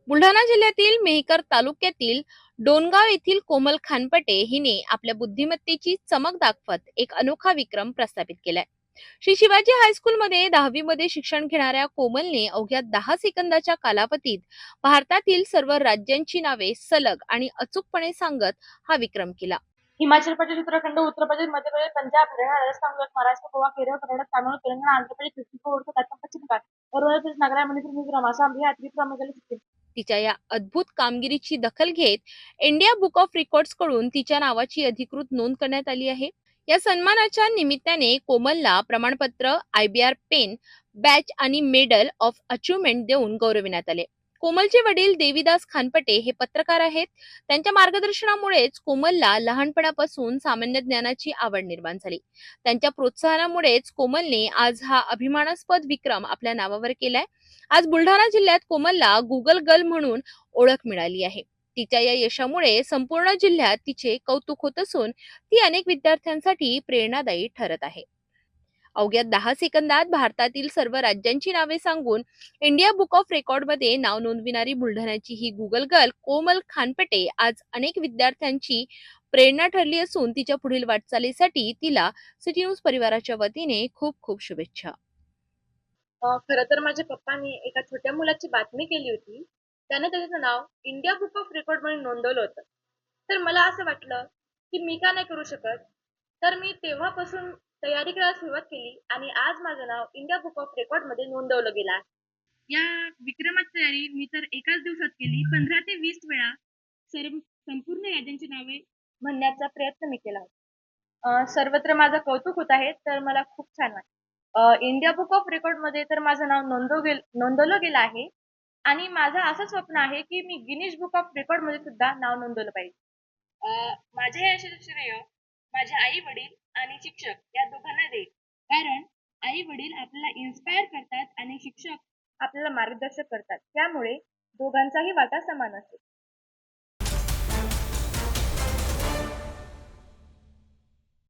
बुलढाणा जिल्ह्यातील मेहकर तालुक्यातील डोणगाव येथील कोमल खानपटे हिने आपल्या बुद्धिमत्तेची चमक दाखवत एक अनोखा विक्रम प्रस्थापित केलाय. श्री शिवाजी हायस्कूलमध्ये 10वी मध्ये शिक्षण घेणाऱ्या कोमलने अवघ्या 10 सेकंदाच्या कालावधीत भारतातील सर्व राज्यांची नावे सलग आणि अचूकपणे सांगत हा विक्रम केला. हिमाचल प्रदेश, उत्तराखंड, उत्तर प्रदेश, मध्य प्रदेश, पंजाब, हरियाणा, राजस्थान, गुजरात, महाराष्ट्र, गोवा, केरळ, कर्नाटक, तामिळनाडू, तेलंगणा, आंध्र प्रदेश, छत्तीसगड, ओडिशा, राजस्थान, पश्चिम बंगाल, अरुणाचल प्रदेश, नागालँड, मणिपूर, मिझोराम, आसाम, बिहार, त्रिपुरा, मेघालय, सिक्कीम. तिच्या या अद्भुत कामगिरीची दखल घेत इंडिया बुक ऑफ रेकॉर्ड्स कडून तिच्या नावाची अधिकृत नोंद करण्यात आली आहे. या सन्मानाच्या निमित्ताने कोमलला प्रमाणपत्र, आयबीआर पेन, बॅच आणि मेडल ऑफ अचिव्हमेंट देऊन गौरविण्यात आले. कोमलचे वडील देवीदास खानपटे हे पत्रकार आहेत. त्यांच्या मार्गदर्शनामुळेच कोमलला लहानपणापासून सामान्य ज्ञानाची आवड निर्माण झाली. त्यांच्या प्रोत्साहनामुळेच कोमलने आज हा अभिमानास्पद विक्रम आपल्या नावावर केलाय. आज बुलढाणा जिल्ह्यात कोमलला गुगल गर्ल म्हणून ओळख मिळाली आहे. तिच्या या यशामुळे संपूर्ण जिल्ह्यात तिचे कौतुक होत असून ती अनेक विद्यार्थ्यांसाठी प्रेरणादायी ठरत आहे. अवघ्या 10 सेकंदात भारतातील सर्व राज्यांची नावे सांगून इंडिया बुक ऑफ रेकॉर्डमध्ये नाव नोंदविणारी बुलढाण्याची ही गुगल गर्ल कोमल खानपटे आज अनेक विद्यार्थ्यांची प्रेरणा ठरली असून तिच्या पुढील वाटचालीसाठी तिला सिटी न्यूज परिवाराच्या वतीने खूप खूप शुभेच्छा. खरं तर माझ्या पप्पांनी एका छोट्या मुलाची बातमी केली होती. त्याने त्याचं नाव इंडिया बुक ऑफ रेकॉर्ड म्हणून नोंदवलं होतं. तर मला असं वाटलं, की मी का नाही करू शकत? तर मी तेव्हापासून तयारी करायला सुरुवात केली आणि आज माझं नाव इंडिया बुक ऑफ रेकॉर्डमध्ये नोंदवलं गेलं आहे. या विक्रमाची तयारी मी तर एकाच दिवसात केली. 15 ते 20 वेळा संपूर्ण राज्यांची नावे म्हणण्याचा प्रयत्न मी केला होता. सर्वत्र माझं कौतुक होत आहे, तर मला खूप छान वाटतं. इंडिया बुक ऑफ रेकॉर्डमध्ये तर माझं नाव नोंदवलं गेलं आहे आणि माझं असं स्वप्न आहे, की मी गिनीज बुक ऑफ रेकॉर्डमध्ये सुद्धा नाव नोंदवलं पाहिजे. माझ्या या यशाचं श्रेय माझे आई-वडील आणि शिक्षक या दोघांना देईल. कारण आई-वडील आपल्याला इन्स्पायर करतात आणि शिक्षक आपल्याला मार्गदर्शक करतात. त्यामुळे दोघांचाही वाटा समान असेल.